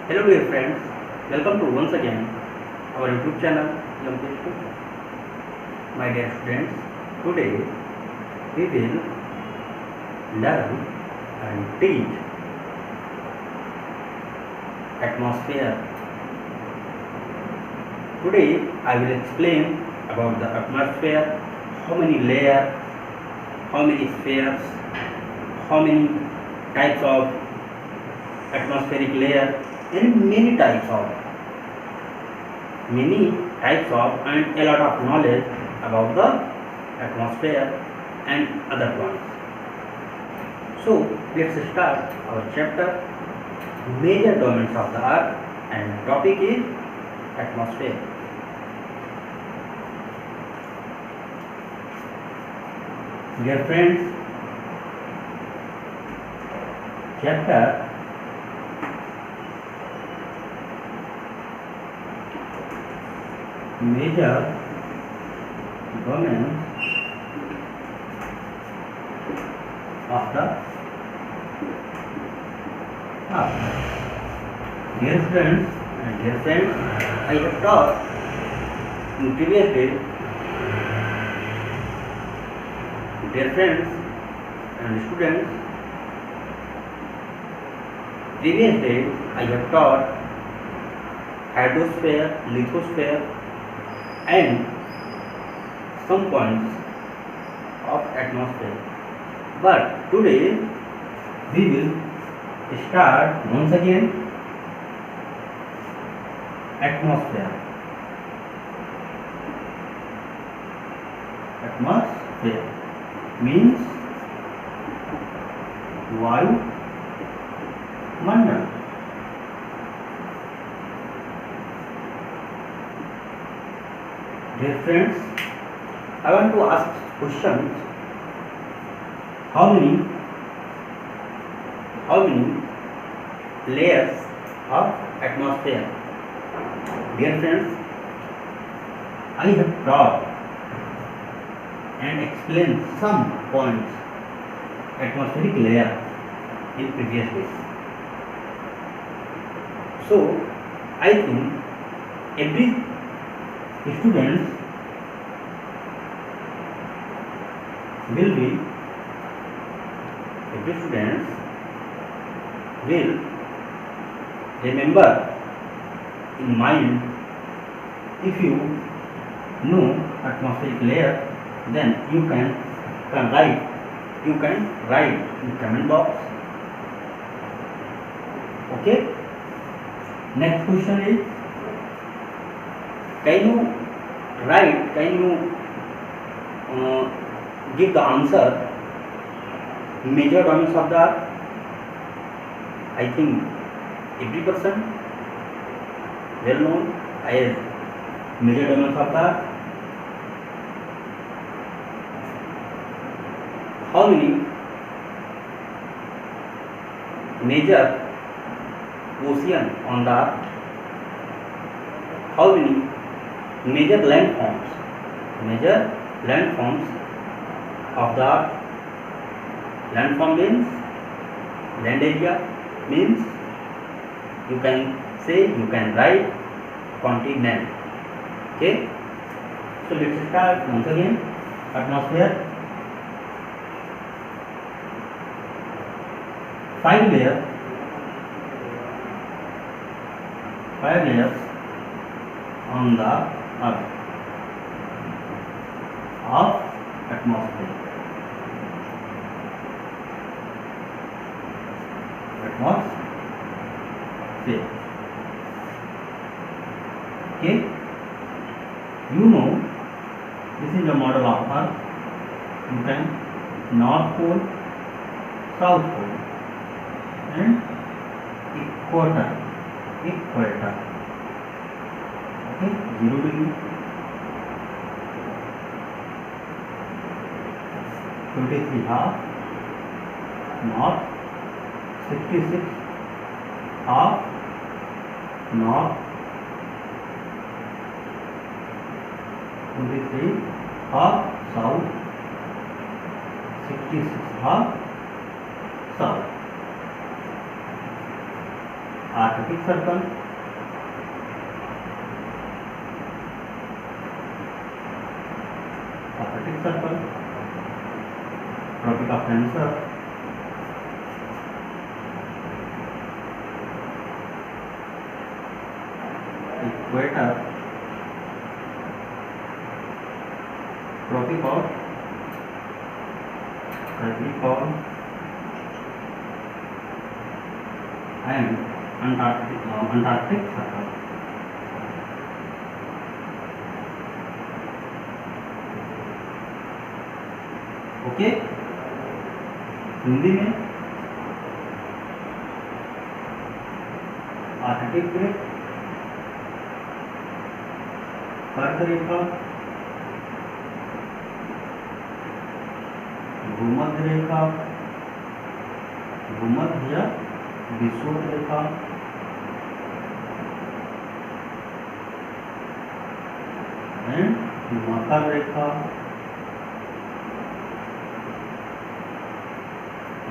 Hello dear friends, welcome to once again our YouTube channel MPSQ. My dear students, today we will learn and teach atmosphere. Today I will explain about the atmosphere, how many layers, how many spheres, how many types of atmospheric layer and many types of and a lot of knowledge about the atmosphere and other points. So let's start our chapter major domains of the earth and topic is atmosphere. Dear friends, chapter major domains of the earth. Dear friends, I have taught in previous days. Dear friends and students, previous days I have taught hydrosphere, lithosphere and some points of atmosphere. But today we will start once again atmosphere. Atmosphere means vayu mandal. Dear friends, I want to ask questions. How many layers of atmosphere? Dear friends, I have taught and explained some points atmospheric layer in previous days. So I think every students will remember in mind. If you know atmospheric layer, then you can write in comment box. Okay, next question is, can you give the answer major domains of the earth? I think every person well known as major domains of the earth. How many major ocean on the earth? How many major landforms of the earth? Landform means land area, means you can write continent. Okay, so let's start once again. Atmosphere, 5 layers on the earth of atmosphere. Okay, you know this is the model of earth. You can north pole, south pole and equator. Okay, 0 degree, 23 half, north, 66 half, north, 23 half, south, 66 half, south. Arctic Circle, Arctic Circle, Tropic of Cancer, equator, Tropic of Capricorn and Antarctic Circle. Okay, Hindi में Arctic break, कर्क रेखा, भूमध्य रेखा, भूमध्य या विषुवत रेखा, and मकर रेखा,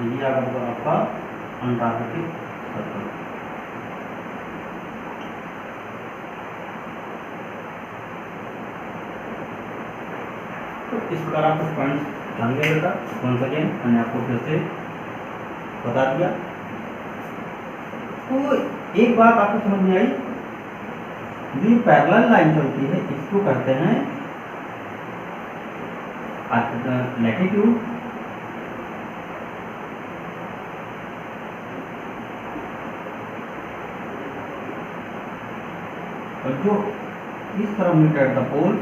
ये आपका Antarctic circle. तो इस प्रकार आप कुछ पॉइंट्स जान गए बेटा। कौन सा गेम मैंने आपको फिर से बता दिया। तो एक बात आपको समझ में आई, जो पैरेलल लाइन चलती है इसको कहते हैं लैटिट्यूड, और जो इस तरह meet at the poles,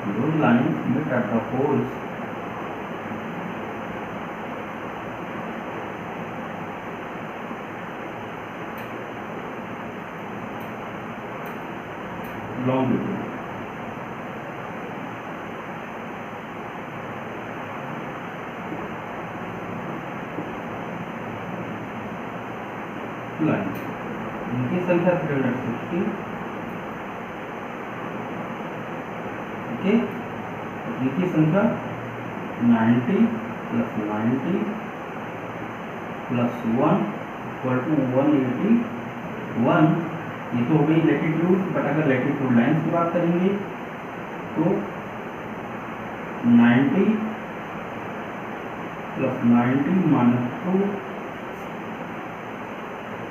those lines meet at the poles longitude. Lines इनकी संख्या 360, ओके, इनकी संख्या 90 + 90 + 1 = 181। ये तो हो गई लैटिट्यूड। बट अगर लैटिट्यूड लाइन्स की बात करेंगे तो 90 + 90 - 2,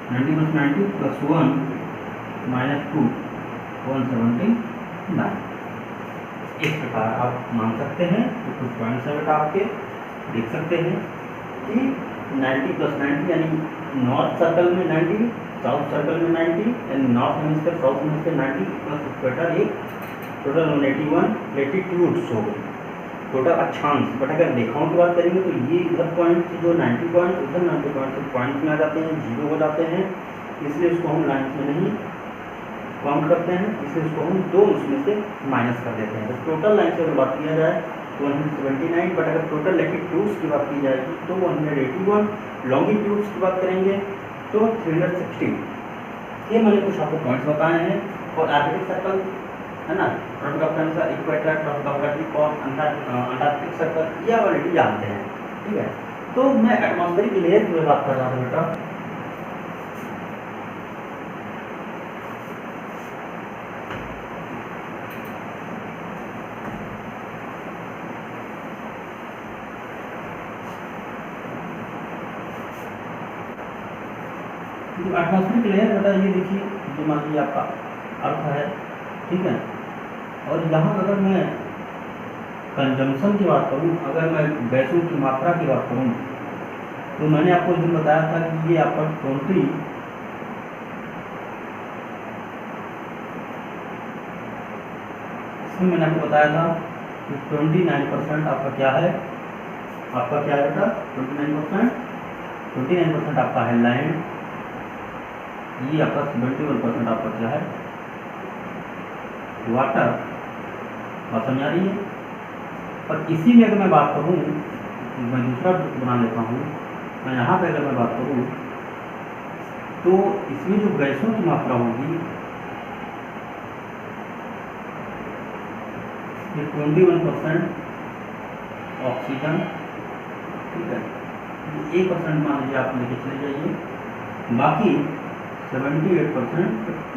90 + 90 + 1 - 2 179। इस प्रकार आप मान सकते हैं। तो कुछ पॉइंट्स है बेटा आपके देख सकते हैं कि 90 + 90 यानी नॉर्थ सर्कल में 90, साउथ सर्कल में 90, यानी north hemisphere south hemisphere 90 plus equator, एक टोटल 181 लैटिट्यूड्स हो गई, टोटल अक्षांश। बट अगर रेखाओं की बात करेंगे तो ये इधर पॉइंट जो 90 पॉइंट, उधर 90 पॉइंट पॉइंट्स में आ जाते हैं, जीरो हो जाते हैं, इसलिए उसको हम लाइन्स में नहीं काउंट करते हैं, इसलिए उसको हम दो उसमें से माइनस कर देते हैं। तो टोटल लाइन से अगर बात किया जाए तो 179, बट अगर टोटल लैटिट्यूड्स की बात की जाएगी तो 181, लॉन्गिट्यूड्स की बात करेंगे तो 360। ये मैंने कुछ आपको पॉइंट्स बताए हैं। और आर्कटिक सर्कल है ना, Tropic of Cancer, equator, Tropic of Capricorn, Antarctic Circle, ये आप ऑलरेडी जानते हैं। ठीक है, तो मैं एटमॉस्फेरिक लेयर की बात कर रहा था बेटा। एटमॉस्फेरिक लेयर बेटा ये देखिए, जो मान लीजिए आपका अर्थ है, ठीक है, और यहाँ अगर मैं कंजम्पशन की बात करूँ, अगर मैं गैसों की मात्रा की बात करूँ, तो मैंने आपको जो बताया था कि ये आपका 20 इसमें मैंने आपको बताया था कि 29% आपका क्या है, आपका क्या है बेटा 29% आपका है लैंड, ये आपका 71% आपका क्या है वाटर। बात समझ आ रही है। और इसी में अगर मैं बात करूँ, मैं दूसरा बना लेता हूँ, मैं यहाँ पे अगर मैं बात करूँ तो इसमें जो गैसों की मात्रा होगी ये 21% ऑक्सीजन, ठीक है, 1% मान लीजिए आप लेके चले जाइए, बाकी 78%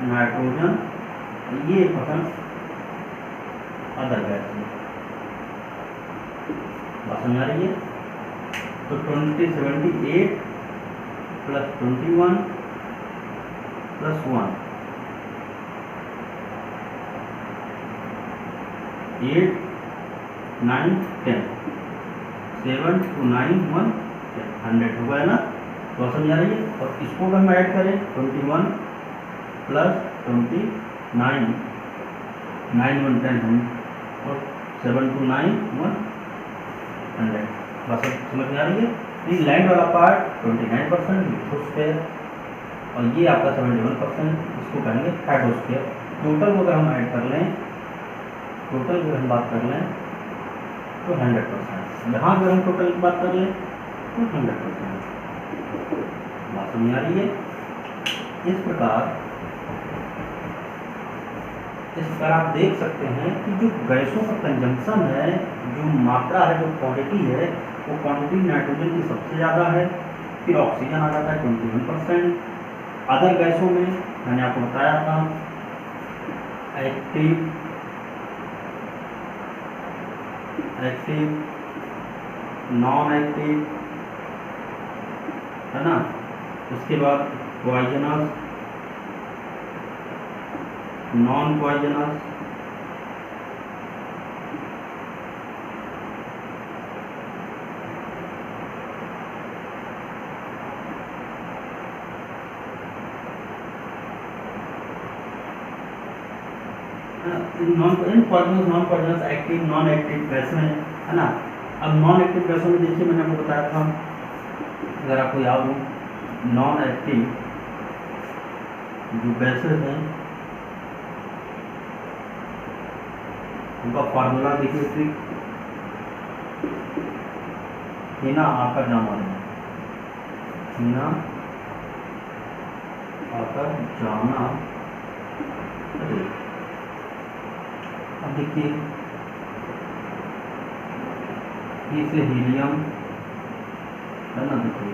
नाइट्रोजन, ये परसेंट अदर गैस है। बात समझ आ रही है? तो 78 प्लस 21 प्लस 1 8 9 10 7 2 9 1 100 हो गया ना? तो समझ आ रही है? और इसको अगर हम ऐड करें 21 प्लस 29 9 1 10 और 7 2 9 1 100। बस समझ में आ रही है? ये लैंड वाला पार्ट 29% लिथोस्फीयर और ये आपका 71%, इसको कहेंगे हाइड्रोस्फीयर। टोटल को अगर हम ऐड कर लें, टोटल की हम बात कर लें तो 100%। यहाँ अगर हम टोटल की बात कर लें तो 100%। बात समझ आ रही है? इस प्रकार आप देख सकते हैं कि जो गैसों का कंजम्पशन है, जो मात्रा है, जो क्वांटिटी है, वो क्वांटिटी नाइट्रोजन की सबसे ज़्यादा है, फिर ऑक्सीजन आ जाता है 21%। अदर गैसों में मैंने आपको बताया था एक्टिव, नॉन एक्टिव, है ना, उसके बाद poisonous, non poisonous, non poisonous, active, non active गैसें हैं, है ना। अब नॉन एक्टिव गैसों में देखिए मैंने आपको बताया था, अगर आपको याद हो, नॉन एक्टिव जो गैसेज हैं उनका फार्मूला देखिए, ट्रिक हिना आकर जाना है, हिना आकर जाना। अब देखिए इसे हीलियम, है ना, देखिए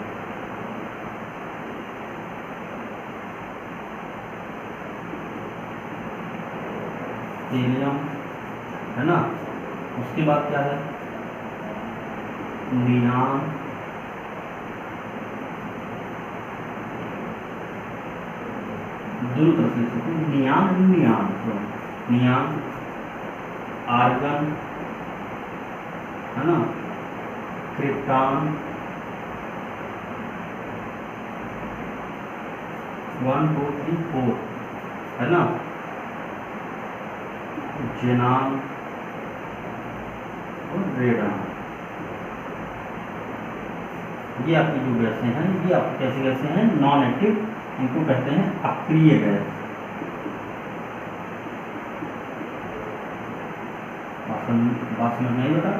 हीलियम, है ना। उसके बाद क्या है, नियान, दोनों तरफ से नियान, नियान, आर्गन, है ना, क्रिप्टॉन, 1 2 3 4, है ना, जेनान और रेडान। ये आपकी जो गैसें हैं, ये आपकी कैसी गैसें हैं, नॉन एक्टिव, इनको कहते हैं अक्रिय गैस। बात समझ नहीं होता।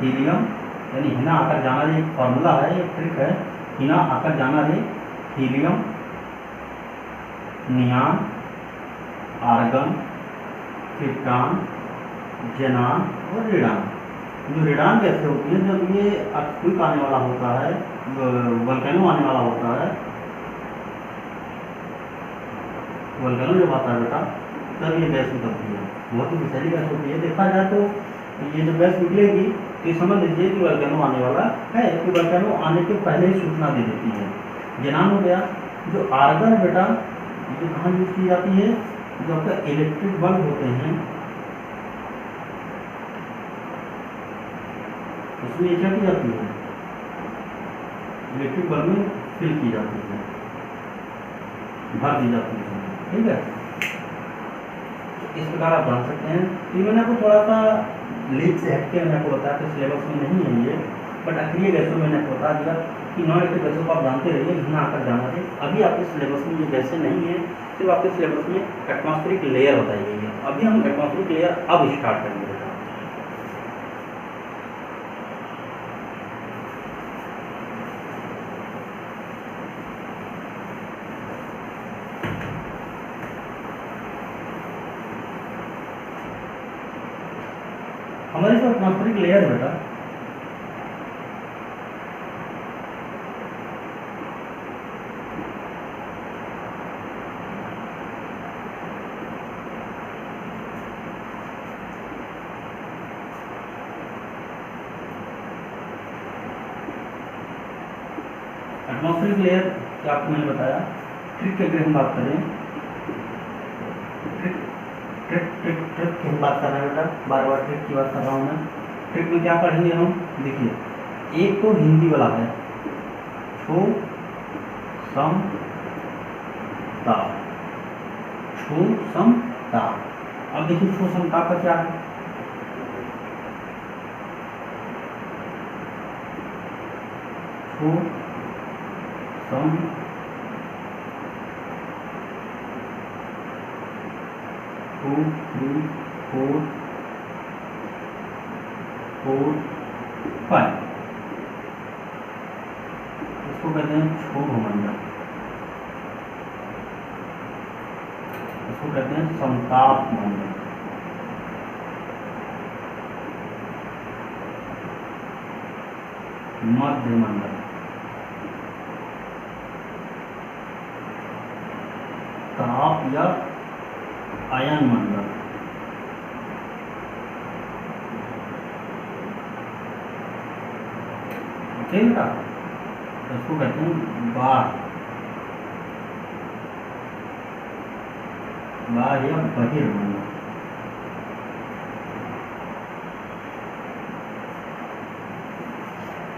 हीलियम यानी हिना आकर जाना, ये फॉर्मूला है, ये ट्रिक है, हिना आकर जाना है, हीलियम, नियान, आर्गन, क्रिप्टॉन, जेनान और रेडान। जो रेडान कैसे होती है, जब ये अर्थक्वेक आने वाला होता है, वोल्केनो आने वाला होता है, वोल्केनो जब आता है बेटा, तब ये गैस निकलती है, बहुत ही विषैली गैस होती है। देखा जाए तो ये जब गैस निकलेगी तो समझ लीजिए कि वोल्केनो आने वाला है, कि वोल्केनो आने के पहले ही सूचना दे देती है। जेनान हो गया। जो आर्गन है बेटा, ये कहाँ यूज की जाती है, जो आपका इलेक्ट्रिक बल्ब होते हैं उसमें क्या की जाती है, इलेक्ट्रिक बल्ब में फिल की जाती है, भर दी जाती है, ठीक है। इस प्रकार आप जान सकते हैं। तो मैंने आपको थोड़ा सा लीक से हटके मैंने आपको बताया, तो सिलेबस में नहीं है ये, बट अक्रिय गैसों में मैंने आपको बता दिया कि नॉन एक्टिव गैसों को आप जानते रहिए, हिना आकर जाना थे। अभी आपके सिलेबस में ये गैसें नहीं है, सिर्फ आपके सिलेबस में एटमॉस्फेरिक लेयर बताई गई है। अभी हम एटमॉस्फेरिक लेयर अब स्टार्ट करेंगे। हमारे पास एटमॉस्फेरिक लेयर बेटा, एटमॉस्फेरिक लेयर क्या आपको मैंने बताया। ट्रिक की अगर हम बात करें, ट्रिक की हम बात कर रहे हैं बेटा, बार बार ट्रिक की बात कर रहा हूँ मैं। ट्रिक में क्या पढ़ेंगे हम, देखिए एक तो हिंदी वाला है छो सम ता, छो सम ता। अब देखिए छो सम ता का क्या है, छो सम 2 3 4 4 5, इसको कहते हैं क्षोभ मंडल, इसको कहते हैं संताप मंडल। मध्य मंडल, ताप या आयन मंडल, ओके बेटा, इसको कहते हैं बाह्य या बहिर्मंडल।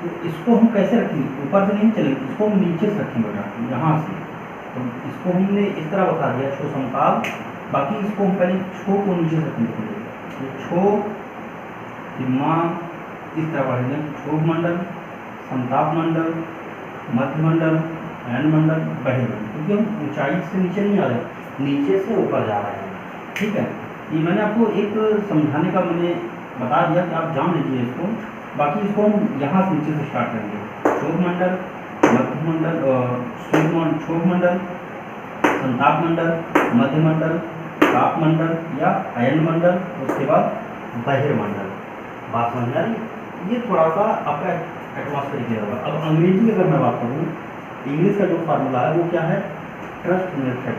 तो इसको हम कैसे रखेंगे, ऊपर से नहीं चलेंगे, इसको हम नीचे से रखेंगे बेटा, यहाँ से। तो इसको हमने इस तरह बता दिया छो समताप, बाकी इसको हम पहले छो को नीचे से रखेंगे, ये छो दिमाग इस तरह पढ़ेंगे, क्षोभ मंडल, संताप मंडल, मध्य मंडल, आयन मंडल, बहिर्मंडल, क्योंकि हम ऊंचाई से नीचे नहीं आ रहे, नीचे से ऊपर जा रहे हैं। ठीक है, ये मैंने आपको एक समझाने का मैंने बता दिया कि आप जान लीजिए इसको, बाकी इसको हम यहाँ से नीचे से स्टार्ट करेंगे। क्षोभ मंडल, मध्य मंडल, क्षोभ मंडल, संताप मंडल, मध्य मंडल, ताप मंडल या आयन मंडल, उसके बाद बहिर्मंडल। बात समझ आ रही? ये थोड़ा सा आपका एटमॉस्फेरिक लेयर होगा। अब अंग्रेजी की अगर मैं बात करूँ, इंग्लिश का जो फार्मूला है वो क्या है, ट्रस्ट मेथड।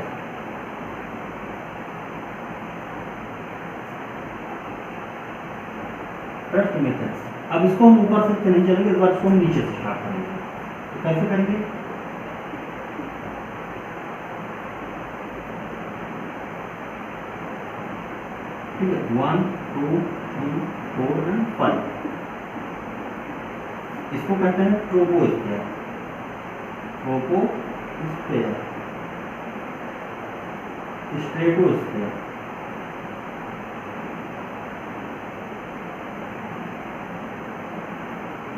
Trust method. अब इसको हम ऊपर से नहीं चलेंगे, इस बार इसको हम नीचे से स्टार्ट करेंगे। तो कैसे करेंगे, ठीक है, 1 2 3 4 एंड 5। इसको कहते हैं troposphere, troposphere, stratosphere,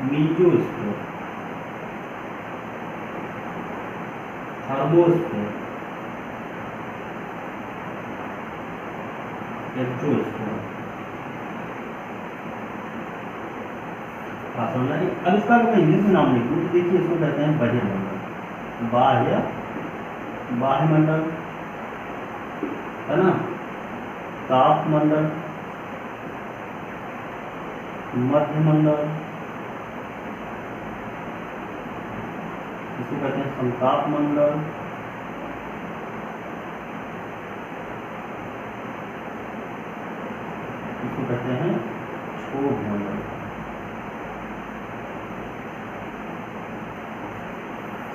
mesosphere, thermosphere, exosphere. समझ आई? अब इसका अगर मैं इंग्लिश में नाम लिखूँ तो देखिए इसको कहते हैं बहिर्मंडल, बाह्य मंडल है ना, ताप मंडल, मध्य मंडल, इसको कहते हैं संताप मंडल, इसको कहते हैं क्षोभ मंडल।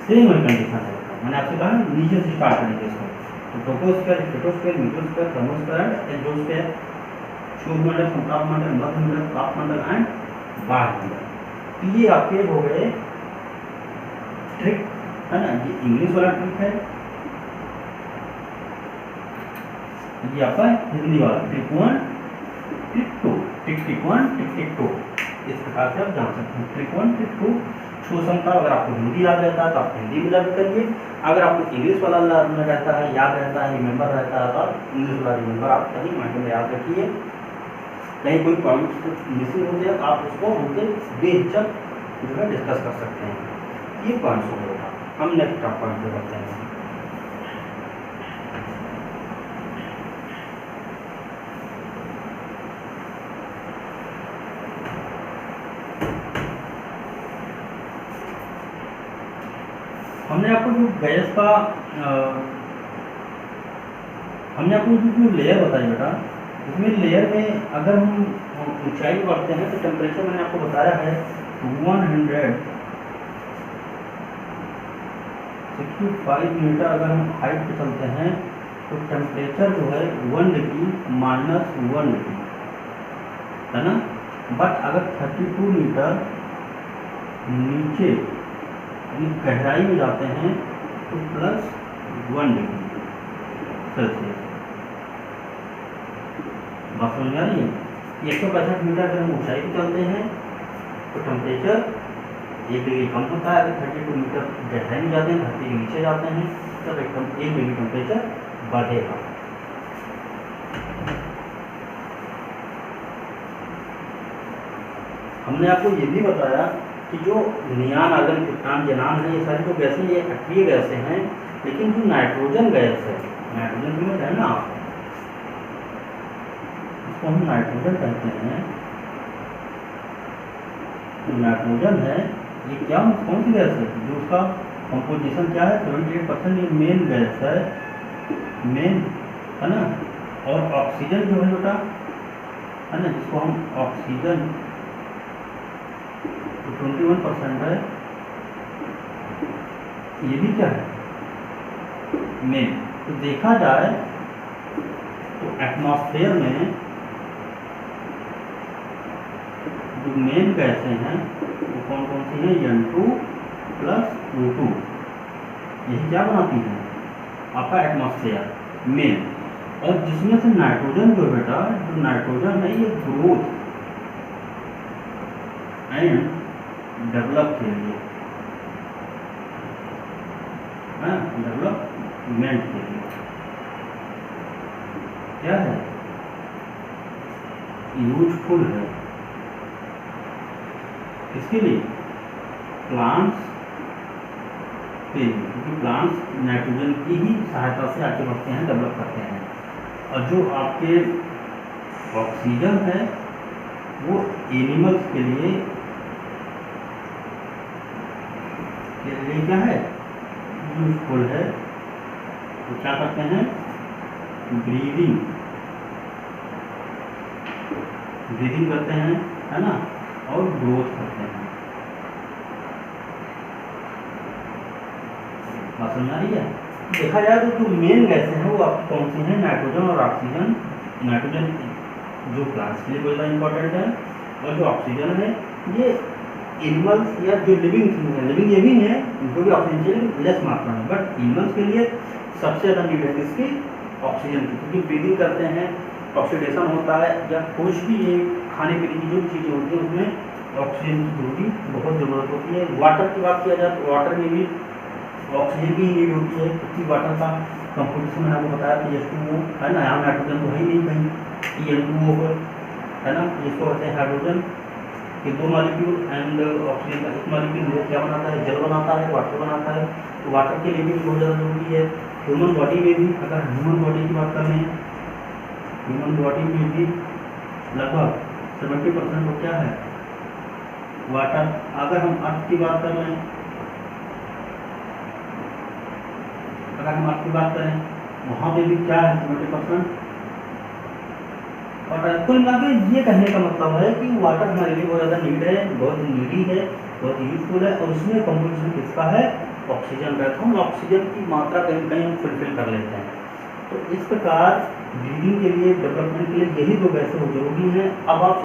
सेम कंडीशन है, मैंने आपसे कहा नीचे से स्टार्ट करेंगे इसको। तो troposphere, stratosphere, mesosphere, thermosphere and exosphere, क्षोभ मंडल, संताप मंडल, मध्य मंडल, ताप मंडल एंड बाह्य मंडल। तो ये आपके हो गए ट्रिक, है ना, ये इंग्लिश वाला ट्रिक है, ये आपका हिंदी वाला ट्रिक 1 ट्रिक 2, ट्रिक 1 ट्रिक 2। इस प्रकार से आप जान सकते हैं ट्रिक 1 ट्रिक 2। छो समताप अगर आपको हिंदी याद रहता है तो आप हिंदी में लर्न करिए, अगर आपको इंग्लिश वाला लर्न रहता है, याद रहता है, रिमेंबर रहता है, तो आप इंग्लिश वाला रिमेंबर आप कहीं माइंड में याद रखिए। कहीं कोई पॉइंट मिसिंग हो जाए आप उसको उनके बेहिचक जो है डिस्कस कर सकते हैं। ये पॉइंट्स हो गया, हम नेक्स्ट पॉइंट पे बढ़ते हैं। हमने आपको जो गैस का हमने आपको जो लेयर बताई बेटा, इसमें लेयर में अगर हम ऊंचाई बढ़ते हैं तो टेम्परेचर मैंने आपको बताया है 100 65 मीटर अगर हम हाइट पे चलते हैं तो टेम्परेचर जो है 1 डिग्री -1 डिग्री है ना। बट अगर 32 मीटर नीचे यानी गहराई में जाते हैं तो +1 डिग्री सेल्सियस। बात समझ आ रही है। 165 मीटर अगर हम ऊंचाई पे चलते हैं तो टेम्परेचर 1 डिग्री कम होता है। अगर 32 मीटर गहराई में जाते हैं, धरती के नीचे जाते हैं, तब एकदम 1 डिग्री टेम्परेचर बढ़ेगा। हमने आपको ये भी बताया कि जो नियान, आर्गन, क्रिप्टॉन, ज़ेनान है, ये सारी जो गैसें, ये अक्रिय गैसें हैं। लेकिन जो नाइट्रोजन गैस है, नाइट्रोजन समझ है ना, इसको हम नाइट्रोजन कहते हैं। जो नाइट्रोजन है ये क्या, कौन सी गैस है? जो उसका कंपोजिशन क्या है, 78%, ये मेन गैस है, मेन है ना। और ऑक्सीजन जो है बेटा है ना, जिसको हम ऑक्सीजन 21% है, ये भी क्या है, मेन। तो देखा जाए तो एटमॉस्फेयर में जो मेन गैसें हैं वो कौन कौन सी हैं? N2 + O2, यही क्या बनाती हैं आपका एटमॉस्फेयर मेन। और जिसमें से नाइट्रोजन जो बेटा, जो नाइट्रोजन है ये ग्रोथ एंड डेवलप के लिए, डेवलपमेंट के लिए क्या है, यूजफुल है। किसके लिए? प्लांट्स के लिए, क्योंकि प्लांट्स नाइट्रोजन की ही सहायता से आगे बढ़ते हैं, डेवलप करते हैं। और जो आपके ऑक्सीजन है वो एनिमल्स के लिए क्या है, यूजफुल है। तो क्या करते हैं? ब्रीदिंग करते हैं, है ना, और ग्रोथ करते हैं। बात समझ आ रही है। देखा जाए तो जो मेन गैसें हैं वो आपकी कौन सी हैं? नाइट्रोजन और ऑक्सीजन। नाइट्रोजन जो प्लांट्स के लिए बहुत ज़्यादा इंपॉर्टेंट है, और जो ऑक्सीजन है ये एनिमल्स या जो लिविंग थिंग है, लिविंग ये भी है, इनको भी ऑक्सीजन चाहिए लेस मात्रा में, बट एनिमल्स के लिए सबसे ज़्यादा नीड है इसकी ऑक्सीजन की, क्योंकि ब्रीदिंग करते हैं, ऑक्सीडेशन होता है, या कुछ भी ये खाने पीने की जो भी चीज़ें होती हैं उसमें ऑक्सीजन की जरूरी बहुत ज़रूरत होती है। वाटर की बात किया जाए तो वाटर में भी ऑक्सीजन की नीड होती है, क्योंकि वाटर का कंपोजिशन मैंने आपको बताया कि H2O है ना, यहाँ नाइट्रोजन तो है ही नहीं कहीं, N2O है ना, जिसको कहते हैं हाइड्रोजन के 2 मॉलिक्यूल एंड ऑक्सीजन का 1 मॉलिक्यूल, वो क्या बनाता है? जल बनाता है, वाटर बनाता है। तो वाटर के लिए भी बहुत ज़्यादा जरूरी है। ह्यूमन बॉडी में भी, अगर ह्यूमन बॉडी की बात कर रहे हैं, ह्यूमन बॉडी में भी लगभग 70% तो क्या है? वाटर। अगर हम अर्थ की बात कर रहे हैं, अगर हम अर्थ की बात करें वहाँ पे भी क्या है? 70%। और कुल मिला के ये कहने का मतलब है कि वाटर हमारे लिए बहुत ज़्यादा नीड है, बहुत नीडी है, बहुत यूजफुल है। और उसमें कंपोजिशन किसका है? ऑक्सीजन का। हम ऑक्सीजन की मात्रा कहीं न कहीं फुलफिल कर लेते हैं। तो इस प्रकार ब्रीदिंग के लिए, डेवलपमेंट के लिए यही 2 गैसें जरूरी हैं। अब आप